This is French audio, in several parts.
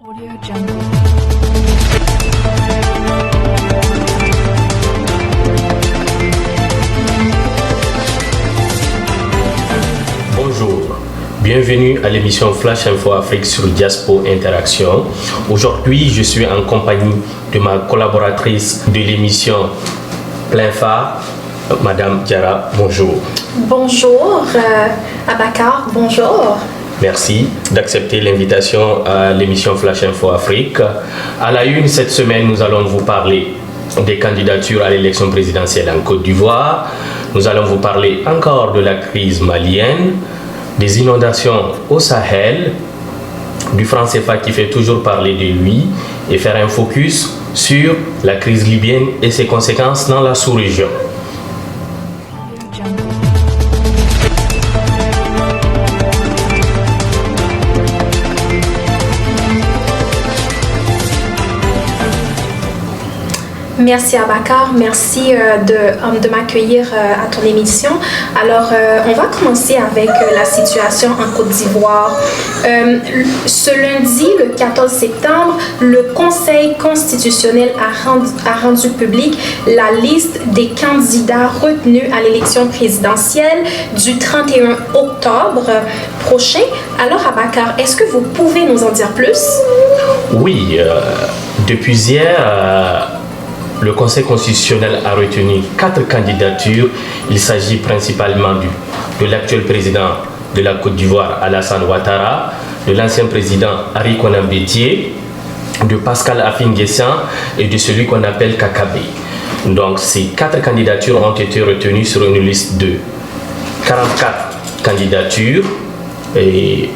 Audio Jungle. Bonjour, bienvenue à l'émission Flash Info Afrique sur Diaspo Interaction. Aujourd'hui, je suis en compagnie de ma collaboratrice de l'émission Plein Phare, Madame Diarra. Bonjour. Bonjour, Abakar, bonjour. Merci d'accepter l'invitation à l'émission Flash Info Afrique. À la une, cette semaine, nous allons vous parler des candidatures à l'élection présidentielle en Côte d'Ivoire. Nous allons vous parler encore de la crise malienne, des inondations au Sahel, du franc CFA qui fait toujours parler de lui et faire un focus sur la crise libyenne et ses conséquences dans la sous-région. Merci Abakar, merci de m'accueillir à ton émission. Alors, on va commencer avec la situation en Côte d'Ivoire. Ce lundi, le 14 septembre, le Conseil constitutionnel a rendu public la liste des candidats retenus à l'élection présidentielle du 31 octobre prochain. Alors Abakar, est-ce que vous pouvez nous en dire plus? Oui, depuis hier... le Conseil constitutionnel a retenu 4 candidatures. Il s'agit principalement de l'actuel président de la Côte d'Ivoire, Alassane Ouattara, de l'ancien président Henri Konan Bédié, de Pascal Affi-N'Guessan et de celui qu'on appelle Kakabe. Donc ces 4 candidatures ont été retenues sur une liste de 44 candidatures et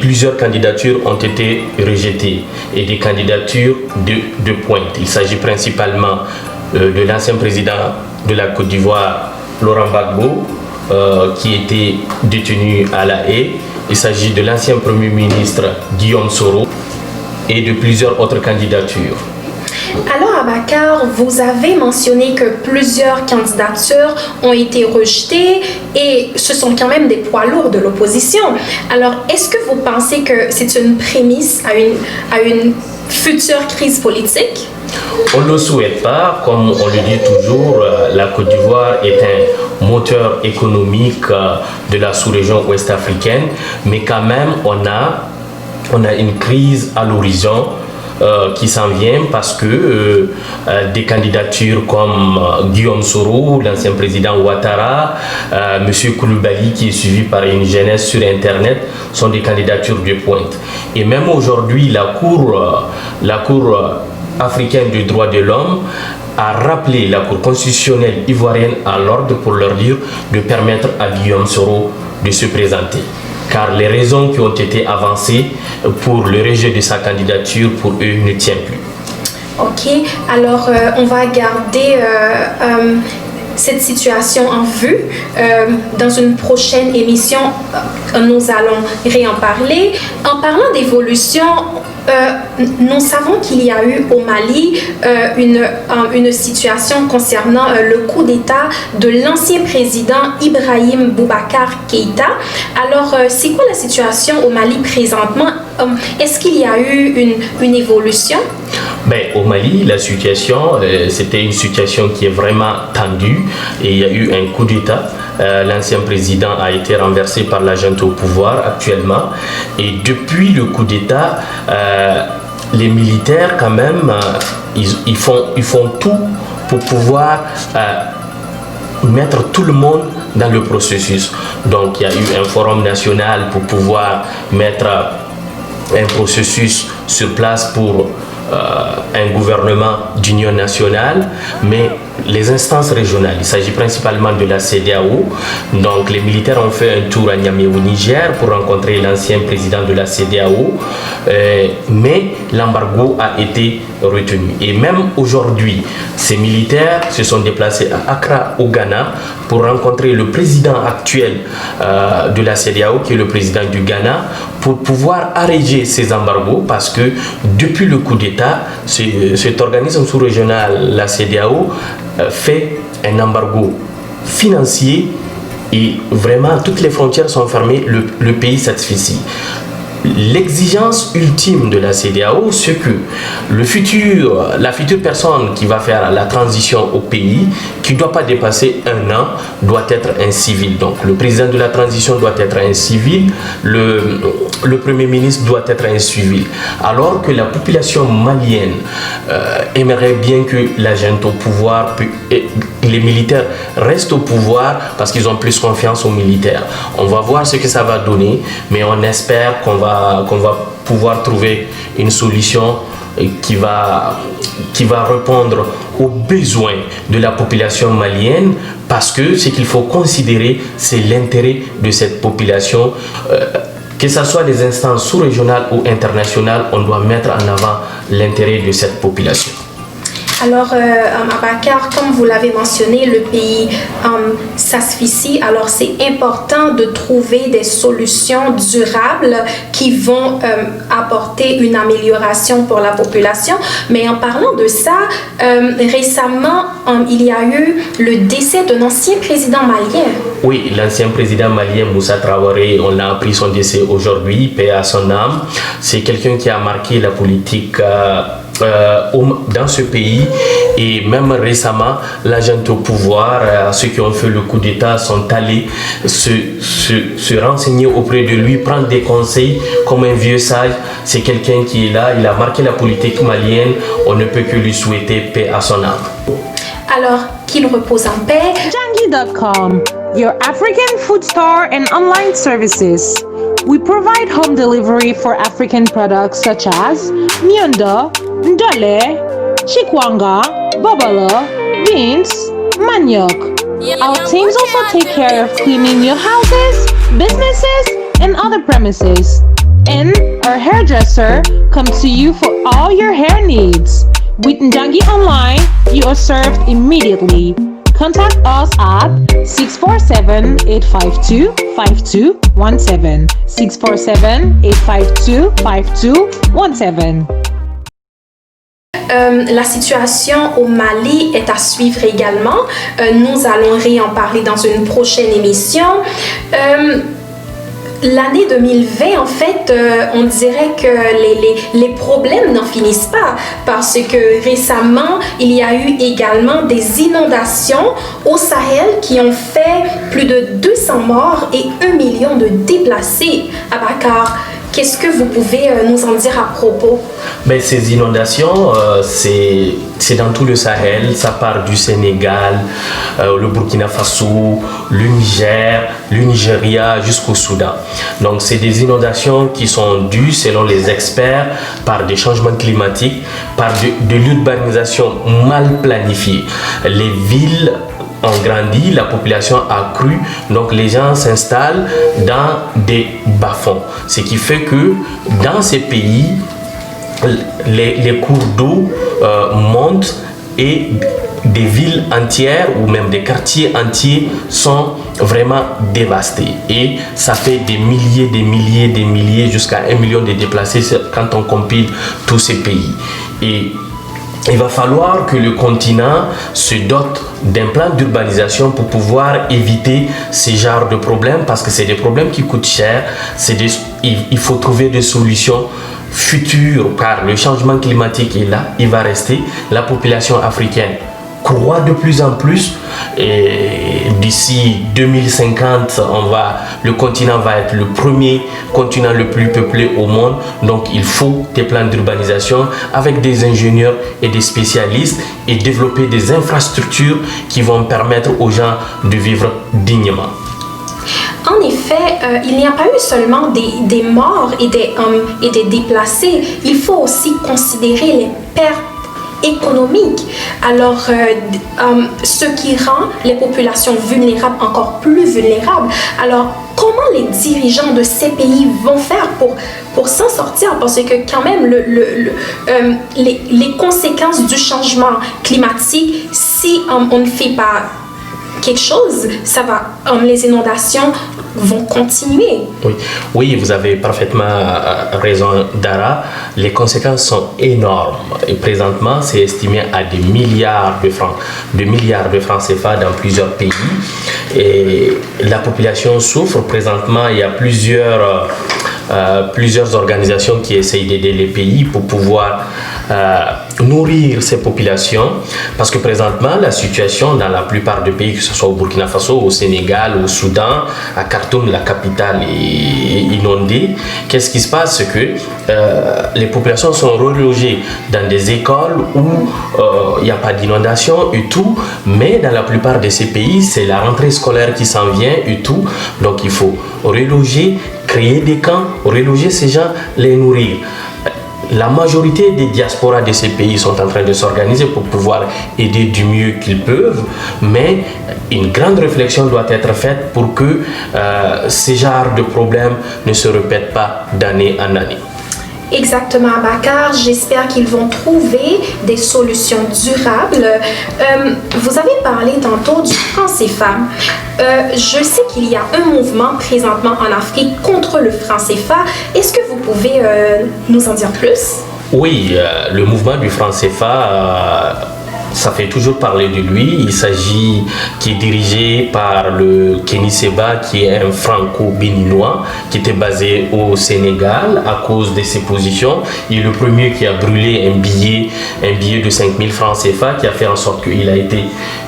plusieurs candidatures ont été rejetées et des candidatures de pointe. Il s'agit principalement de l'ancien président de la Côte d'Ivoire, Laurent Gbagbo, qui était détenu à La Haye. Il s'agit de l'ancien Premier ministre Guillaume Soro et de plusieurs autres candidatures. Alors Abakar, vous avez mentionné que plusieurs candidatures ont été rejetées et ce sont quand même des poids lourds de l'opposition. Alors, est-ce que vous pensez que c'est une prémisse à une future crise politique? On ne le souhaite pas. Comme on le dit toujours, la Côte d'Ivoire est un moteur économique de la sous-région ouest-africaine, mais quand même on a une crise à l'horizon qui s'en vient parce que des candidatures comme Guillaume Soro, l'ancien président Ouattara, M. Koulibaly qui est suivi par une jeunesse sur Internet sont des candidatures de pointe. Et même aujourd'hui, la Cour africaine des droits de l'homme a rappelé la Cour constitutionnelle ivoirienne à l'ordre pour leur dire de permettre à Guillaume Soro de se présenter. Car les raisons qui ont été avancées pour le rejet de sa candidature, pour eux, ne tiennent plus. Ok, alors on va garder cette situation en vue. Dans une prochaine émission, nous allons réen parler. En parlant d'évolution, nous savons qu'il y a eu au Mali une situation concernant le coup d'État de l'ancien président Ibrahim Boubacar Keïta. Alors, c'est quoi la situation au Mali présentement? Est-ce qu'il y a eu une évolution? Au Mali, la situation, c'était une situation qui est vraiment tendue et il y a eu un coup d'État. L'ancien président a été renversé par la junte au pouvoir actuellement et depuis le coup d'État, les militaires quand même, ils font tout pour pouvoir mettre tout le monde dans le processus. Donc il y a eu un forum national pour pouvoir mettre un processus sur place pour un gouvernement d'union nationale, mais les instances régionales, il s'agit principalement de la CEDEAO. Donc les militaires ont fait un tour à Niamey au Niger pour rencontrer l'ancien président de la CEDEAO, mais l'embargo a été retenu. Et même aujourd'hui, ces militaires se sont déplacés à Accra au Ghana pour rencontrer le président actuel de la CEDEAO, qui est le président du Ghana, pour pouvoir arrêter ces embargos, parce que depuis le coup d'État, cet organisme sous-régional, la CEDEAO, fait un embargo financier et vraiment toutes les frontières sont fermées, le pays s'asphyxie. l'exigence ultime de la CEDEAO, c'est que la future personne qui va faire la transition au pays, qui ne doit pas dépasser 1 an, doit être un civil. Donc le président de la transition doit être un civil, le premier ministre doit être un civil. Alors que la population malienne aimerait bien que la junte au pouvoir, les militaires restent au pouvoir parce qu'ils ont plus confiance aux militaires. On va voir ce que ça va donner, mais on espère qu'on va pouvoir trouver une solution qui va répondre aux besoins de la population malienne, parce que ce qu'il faut considérer, c'est l'intérêt de cette population. Que ce soit des instances sous-régionales ou internationales, on doit mettre en avant l'intérêt de cette population. Alors, Abakar, comme vous l'avez mentionné, le pays s'asphyxie. Alors, c'est important de trouver des solutions durables qui vont apporter une amélioration pour la population. Mais en parlant de ça, récemment, il y a eu le décès d'un ancien président malien. Oui, l'ancien président malien Moussa Traoré, on a appris son décès aujourd'hui, paix à son âme. C'est quelqu'un qui a marqué la politique dans ce pays, et même récemment la junte au pouvoir, ceux qui ont fait le coup d'État sont allés se renseigner auprès de lui, prendre des conseils comme un vieux sage. C'est quelqu'un qui est là, il a marqué la politique malienne, on ne peut que lui souhaiter paix à son âme. Alors qu'il repose en paix. Jangi.com, your African food store and online services. We provide home delivery for African products such as Miondo, Ndole, Chikwanga, Bobolo, beans, Maniok. Our teams also take care of cleaning your houses, businesses, and other premises. And our hairdresser comes to you for all your hair needs. With Njangi Online, you are served immediately. Contact us at 647-852-5217. 647-852-5217. La situation au Mali est à suivre également. Nous allons en parler dans une prochaine émission. L'année 2020, en fait, on dirait que les problèmes n'en finissent pas, parce que récemment, il y a eu également des inondations au Sahel qui ont fait plus de 200 morts et 1 million de déplacés. Abakar, qu'est-ce que vous pouvez nous en dire à propos? Ben, ces inondations, c'est dans tout le Sahel. Ça part du Sénégal, le Burkina Faso, le Niger, le Nigeria jusqu'au Soudan. Donc c'est des inondations qui sont dues, selon les experts, par des changements climatiques, par de l'urbanisation mal planifiée. Les villes ont grandi, la population a cru, donc les gens s'installent dans des bas-fonds. Ce qui fait que dans ces pays, les cours d'eau montent et des villes entières ou même des quartiers entiers sont vraiment dévastés. Et ça fait des milliers jusqu'à 1 million de déplacés quand on compile tous ces pays. Et il va falloir que le continent se dote d'un plan d'urbanisation pour pouvoir éviter ce genre de problèmes, parce que c'est des problèmes qui coûtent cher. Il faut trouver des solutions futures, car le changement climatique est là, il va rester. La population africaine croît de plus en plus, et d'ici 2050, le continent va être le premier continent le plus peuplé au monde. Donc il faut des plans d'urbanisation avec des ingénieurs et des spécialistes, et développer des infrastructures qui vont permettre aux gens de vivre dignement. En effet, il n'y a pas eu seulement des morts et des déplacés. Il faut aussi considérer les pertes économiques. Alors, ce qui rend les populations vulnérables encore plus vulnérables. Alors, comment les dirigeants de ces pays vont faire pour s'en sortir? Parce que quand même, les conséquences du changement climatique, si on ne fait pas quelque chose, les inondations vont continuer. Oui, vous avez parfaitement raison, Dara. Les conséquences sont énormes. Et présentement, c'est estimé à des milliards de francs CFA dans plusieurs pays. Et la population souffre. Présentement, il y a plusieurs plusieurs organisations qui essayent d'aider les pays pour pouvoir nourrir ces populations, parce que présentement la situation dans la plupart des pays, que ce soit au Burkina Faso, au Sénégal, au Soudan, à Khartoum, la capitale est inondée. Qu'est-ce qui se passe? C'est que les populations sont relogées dans des écoles où il n'y a pas d'inondation et tout, mais dans la plupart de ces pays, c'est la rentrée scolaire qui s'en vient et tout, donc il faut reloger, créer des camps, reloger ces gens, les nourrir. La majorité des diasporas de ces pays sont en train de s'organiser pour pouvoir aider du mieux qu'ils peuvent, mais une grande réflexion doit être faite pour que ces genres de problèmes ne se répètent pas d'année en année. Exactement, Abakar. J'espère qu'ils vont trouver des solutions durables. Vous avez parlé tantôt du franc CFA. Je sais qu'il y a un mouvement présentement en Afrique contre le franc CFA. Est-ce que vous pouvez nous en dire plus? Oui, le mouvement du franc CFA, ça fait toujours parler de lui. Il s'agit, qui est dirigé par le Kenny Seba, qui est un franco-béninois, qui était basé au Sénégal à cause de ses positions. Il est le premier qui a brûlé un billet de 5000 francs CFA, qui a fait en sorte qu'il a été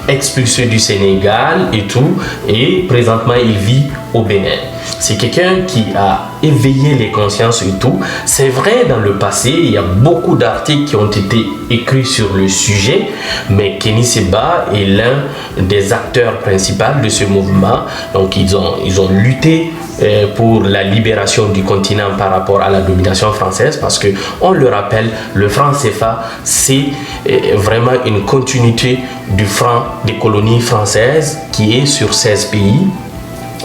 expulsé du Sénégal et tout. Et présentement, il vit au Bénin. C'est quelqu'un qui a éveillé les consciences et tout. C'est vrai, dans le passé, il y a beaucoup d'articles qui ont été écrits sur le sujet, mais Kenny Seba est l'un des acteurs principaux de ce mouvement. Donc, ils ont lutté pour la libération du continent par rapport à la domination française, parce que, on le rappelle, le franc CFA, c'est vraiment une continuité du franc des colonies françaises qui est sur 16 pays.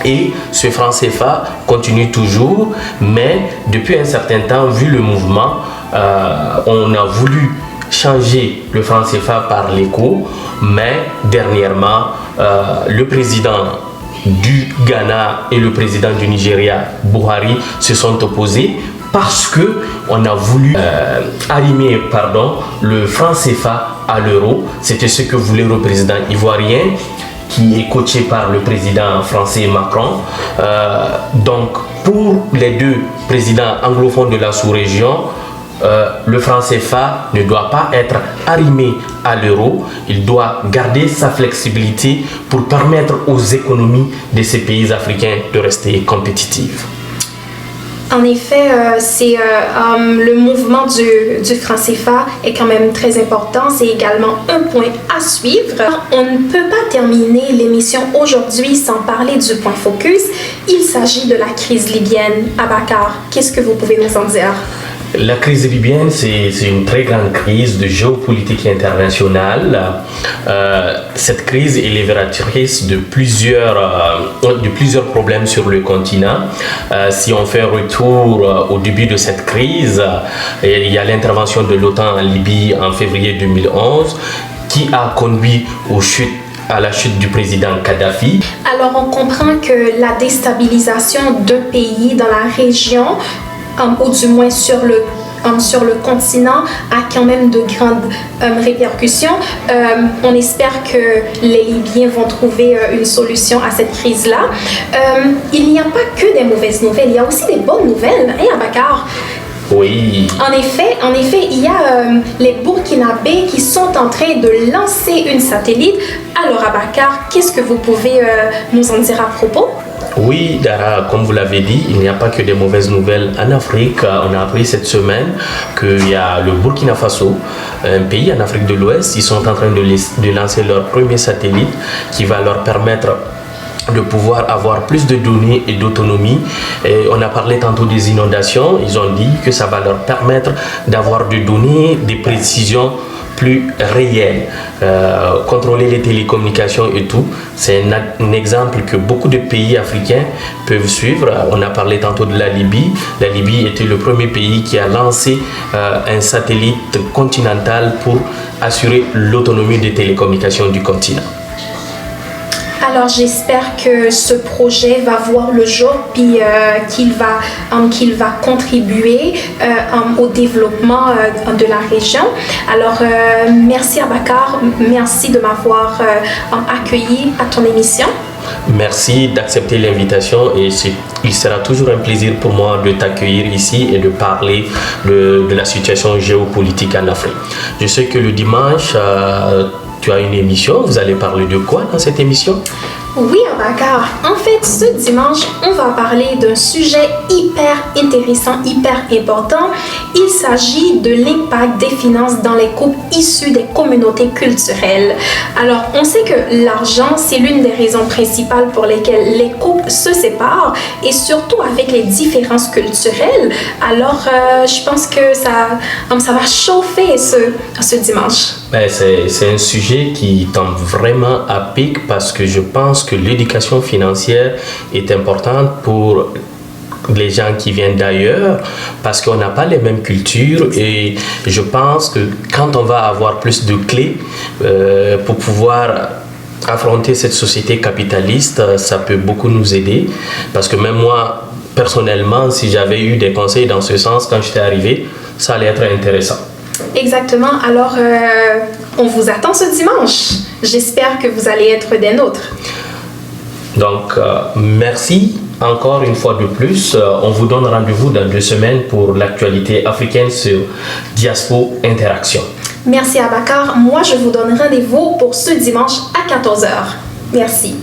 Et ce franc CFA continue toujours, mais depuis un certain temps, vu le mouvement, on a voulu changer le franc CFA par l'éco, mais dernièrement, le président du Ghana et le président du Nigeria, Buhari, se sont opposés parce que on a voulu arrimer le franc CFA à l'euro. C'était ce que voulait le président ivoirien, qui est coaché par le président français Macron. Donc, pour les deux présidents anglophones de la sous-région, le franc CFA ne doit pas être arrimé à l'euro. Il doit garder sa flexibilité pour permettre aux économies de ces pays africains de rester compétitives. En effet, le mouvement du franc CFA est quand même très important. C'est également un point à suivre. On ne peut pas terminer l'émission aujourd'hui sans parler du point focus. Il s'agit de la crise libyenne. Abakar, qu'est-ce que vous pouvez nous en dire? La crise libyenne, c'est une très grande crise de géopolitique internationale. Cette crise est l'évératrice de plusieurs problèmes sur le continent. Si on fait un retour au début de cette crise, il y a l'intervention de l'OTAN en Libye en février 2011 qui a conduit à la chute du président Kadhafi. Alors on comprend que la déstabilisation d'un pays dans la région, ou du moins sur le continent, a quand même de grandes répercussions. On espère que les Libyens vont trouver une solution à cette crise-là. Il n'y a pas que des mauvaises nouvelles, il y a aussi des bonnes nouvelles, hein, Abakar? Oui. En effet, il y a les Burkinabés qui sont en train de lancer une satellite. Alors, Abakar, qu'est-ce que vous pouvez nous en dire à propos? Oui, Dara, comme vous l'avez dit, il n'y a pas que des mauvaises nouvelles en Afrique. On a appris cette semaine qu'il y a le Burkina Faso, un pays en Afrique de l'Ouest. Ils sont en train de lancer leur premier satellite qui va leur permettre de pouvoir avoir plus de données et d'autonomie. Et on a parlé tantôt des inondations. Ils ont dit que ça va leur permettre d'avoir des données, des précisions plus réelles, contrôler les télécommunications et tout. C'est un exemple que beaucoup de pays africains peuvent suivre. On a parlé tantôt de la Libye. La Libye était le premier pays qui a lancé un satellite continental pour assurer l'autonomie des télécommunications du continent. Alors j'espère que ce projet va voir le jour, puis qu'il va contribuer au développement de la région. Alors merci Abakar, merci de m'avoir accueilli à ton émission. Merci d'accepter l'invitation et il sera toujours un plaisir pour moi de t'accueillir ici et de parler de la situation géopolitique en Afrique. Je sais que le dimanche, tu as une émission. Vous allez parler de quoi dans cette émission? Oui, Abakar. En fait, ce dimanche, on va parler d'un sujet hyper intéressant, hyper important. Il s'agit de l'impact des finances dans les couples issus des communautés culturelles. Alors, on sait que l'argent, c'est l'une des raisons principales pour lesquelles les couples se séparent et surtout avec les différences culturelles. Alors, je pense que ça va chauffer ce dimanche. C'est un sujet qui tombe vraiment à pic parce que je pense que l'éducation financière est importante pour les gens qui viennent d'ailleurs parce qu'on n'a pas les mêmes cultures et je pense que quand on va avoir plus de clés pour pouvoir affronter cette société capitaliste, ça peut beaucoup nous aider parce que même moi, personnellement, si j'avais eu des conseils dans ce sens quand j'étais arrivé, ça allait être intéressant. Exactement. Alors, on vous attend ce dimanche. J'espère que vous allez être des nôtres. Donc, merci encore une fois de plus. On vous donne rendez-vous dans 2 semaines pour l'actualité africaine sur Diaspo Interaction. Merci Abakar. Moi, je vous donne rendez-vous pour ce dimanche à 14h. Merci.